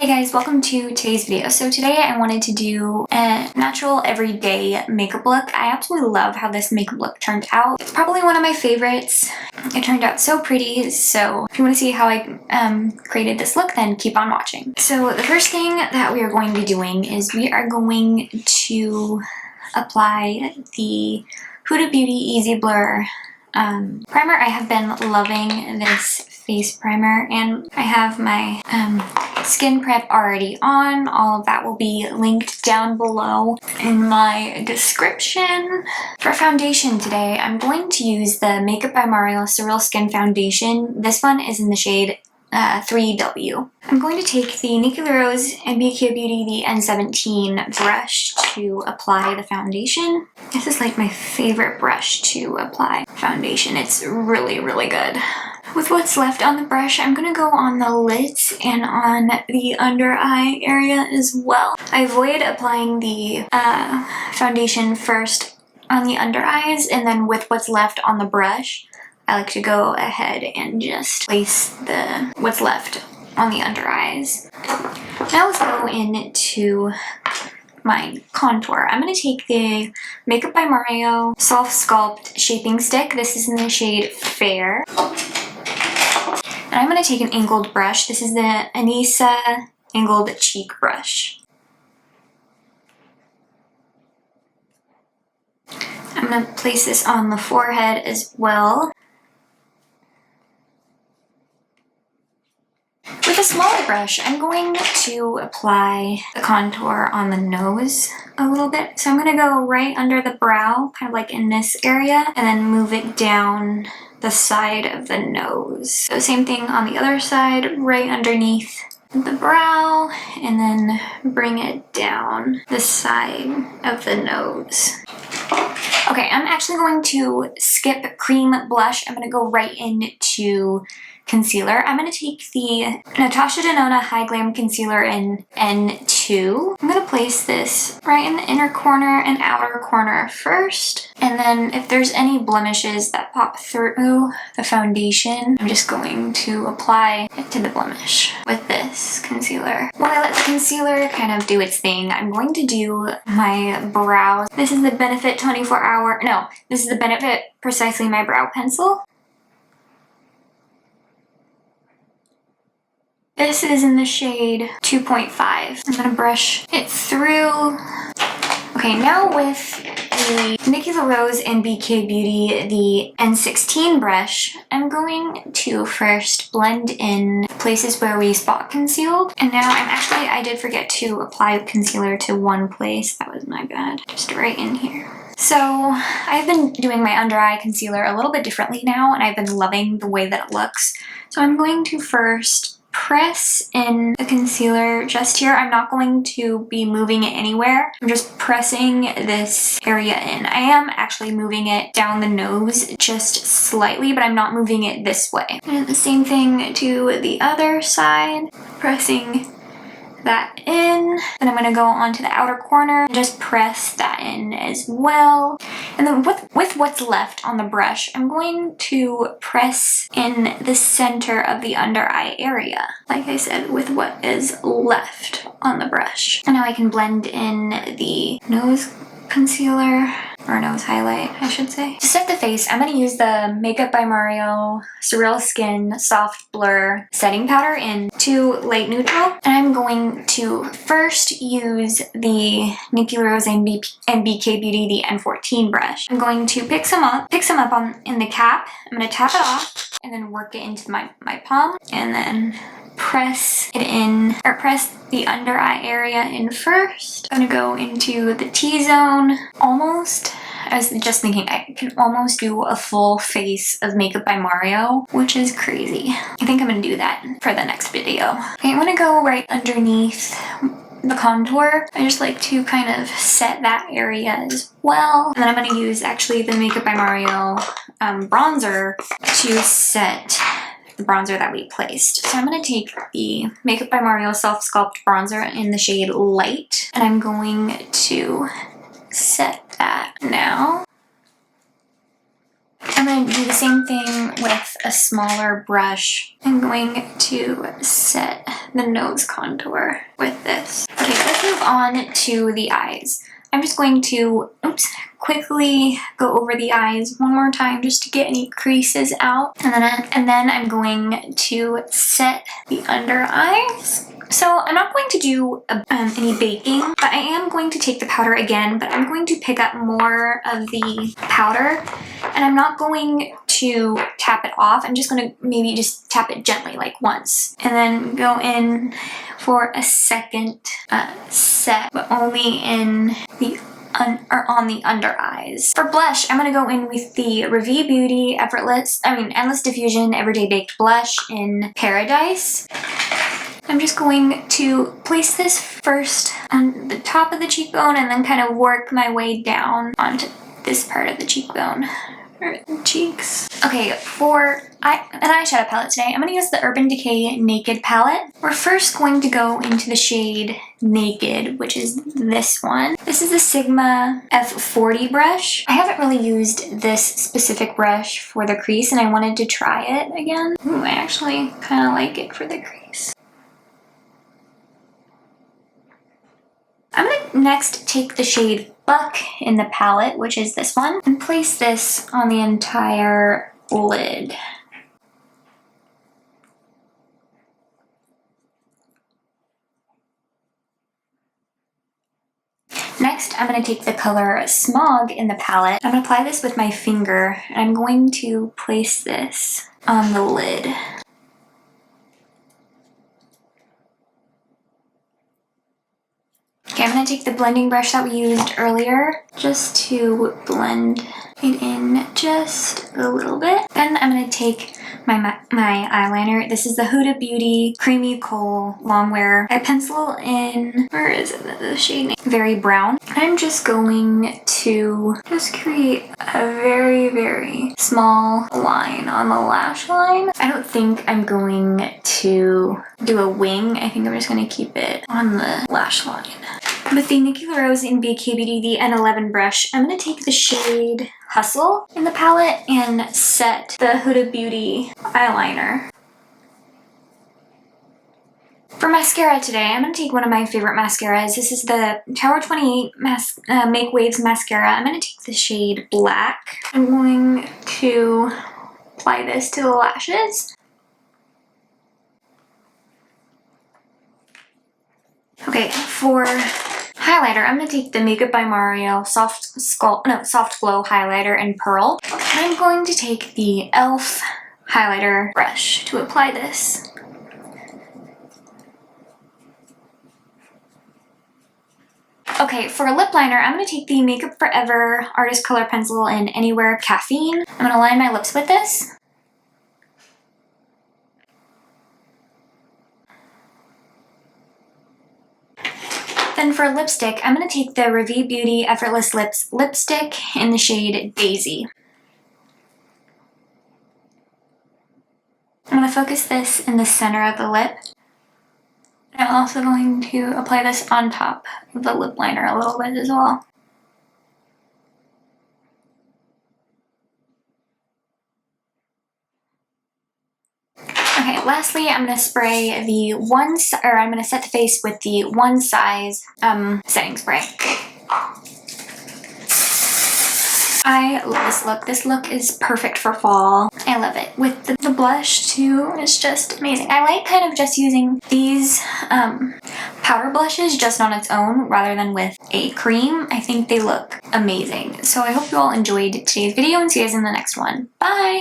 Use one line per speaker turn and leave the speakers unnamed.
Hey guys, welcome to today's video. So today I wanted to do a natural everyday makeup look. I absolutely love how this makeup look turned out. It's probably one of my favorites. It turned out so pretty, so if you want to see how I created this look, then keep on watching. So the first thing that we are going to be doing is we are going to apply the Huda Beauty Easy Blur primer. I have been loving this face primer, and I have my skin prep already on. All of that will be linked down below in my description. For foundation today, I'm going to use the Makeup by Mario Surreal Skin Foundation. This one is in the shade 3W. I'm going to take the Nuclear Rose and BK Beauty the N17 brush to apply the foundation. This is like my favorite brush to apply foundation. It's really, really good. With what's left on the brush, I'm going to go on the lids and on the under eye area as well. I avoid applying the foundation first on the under eyes, and then with what's left on the brush, I like to go ahead and just place what's left on the under eyes. Now let's go into my contour. I'm going to take the Makeup by Mario Soft Sculpt Shaping Stick. This is in the shade Fair. And I'm going to take an angled brush. This is the Anissa Angled Cheek Brush. I'm going to place this on the forehead as well. With a smaller brush, I'm going to apply the contour on the nose a little bit. So I'm going to go right under the brow, kind of like in this area, and then move it down the side of the nose. So same thing on the other side, right underneath the brow, and then bring it down the side of the nose. Okay, I'm actually going to skip cream blush. I'm going to go right into concealer. I'm going to take the Natasha Denona Hy-glam concealer in N2. I'm going to place this right in the inner corner and outer corner first. And then if there's any blemishes that pop through the foundation, I'm just going to apply it to the blemish with this concealer. While I let the concealer kind of do its thing, I'm going to do my brows. This is the Benefit this is the Benefit Precisely My Brow Pencil. This is in the shade 2.5. I'm gonna brush it through. Okay, now with the Nuclear Rose and BK Beauty, the N16 brush, I'm going to first blend in places where we spot concealed. And now I did forget to apply concealer to one place. That was my bad. Just right in here. So I've been doing my under eye concealer a little bit differently now, and I've been loving the way that it looks. So I'm going to first press in the concealer just here. I'm not going to be moving it anywhere. I'm just pressing this area in. I am actually moving it down the nose just slightly, but I'm not moving it this way. And the same thing to the other side, pressing that in. Then I'm going to go onto the outer corner and just press that in as well. And then with what's left on the brush, I'm going to press in the center of the under eye area, like I said, with what is left on the brush. And now I can blend in the nose concealer, or nose highlight, I should say. To set the face, I'm going to use the Makeup by Mario Surreal Skin Soft Blur Setting Powder in 2 Light Neutral. And I'm going to first use the Nuclear Rose and BK Beauty, the N14 brush. I'm going to pick some up in the cap. I'm going to tap it off and then work it into my palm, and then press it in, or press the under eye area in first. I'm gonna go into the T-zone almost. I was just thinking I can almost do a full face of Makeup by Mario, which is crazy. I think I'm gonna do that for the next video. Okay, I'm gonna go right underneath the contour. I just like to kind of set that area as well. And then I'm going to use actually the Makeup by Mario bronzer to set the bronzer that we placed. So I'm going to take the Makeup by Mario Self Sculpt bronzer in the shade Light, and I'm going to set that now. I'm going to do the same thing with a smaller brush. I'm going to set the nose contour with this. Okay, let's move on to the eyes. I'm just going to, quickly go over the eyes one more time just to get any creases out. And then I'm going to set the under eyes. So I'm not going to do any baking, but I am going to take the powder again, but I'm going to pick up more of the powder, and I'm not going to tap it off. I'm just going to maybe just tap it gently, like once, and then go in for a second set, but only in the on the under eyes. For blush, I'm going to go in with the Ravie Beauty Endless Diffusion Everyday Baked Blush in Paradise. I'm just going to place this first on the top of the cheekbone and then kind of work my way down onto this part of the cheekbone, or the cheeks. Okay, for an eyeshadow palette today, I'm going to use the Urban Decay Naked palette. We're first going to go into the shade Naked, which is this one. This is the Sigma F40 brush. I haven't really used this specific brush for the crease, and I wanted to try it again. I actually kind of like it for the crease. I'm going to next take the shade Buck in the palette, which is this one, and place this on the entire lid. Next, I'm going to take the color Smog in the palette. I'm going to apply this with my finger, and I'm going to place this on the lid. Okay, I'm going to take the blending brush that we used earlier just to blend it in just a little bit. Then I'm going to take my eyeliner. This is the Huda Beauty Creamy Coal Longwear. I pencil in, where is it, the shade name? Very Brown. I'm just going to create a very, very small line on the lash line. I don't think I'm going to do a wing. I think I'm just going to keep it on the lash line. With the Nikki Rose in BK Beauty, the N11 brush, I'm going to take the shade Hustle in the palette and set the Huda Beauty eyeliner. For mascara today, I'm going to take one of my favorite mascaras. This is the Tower 28 Make Waves mascara. I'm going to take the shade Black. I'm going to apply this to the lashes. Okay, for highlighter, I'm going to take the Makeup by Mario Soft Glow highlighter in Pearl. I'm going to take the e.l.f. highlighter brush to apply this. Okay, for a lip liner, I'm going to take the Makeup Forever Artist Color Pencil in Anywhere Caffeine. I'm going to line my lips with this. Then for lipstick, I'm going to take the Ravie Beauty Effortless Lips lipstick in the shade Daisy. I'm going to focus this in the center of the lip. I'm also going to apply this on top of the lip liner a little bit as well. Okay, lastly, I'm going to spray I'm going to set the face with the One Size setting spray. I love this look. This look is perfect for fall. I love it. With the blush too, it's just amazing. I like kind of just using these powder blushes just on its own rather than with a cream. I think they look amazing. So I hope you all enjoyed today's video and see you guys in the next one. Bye!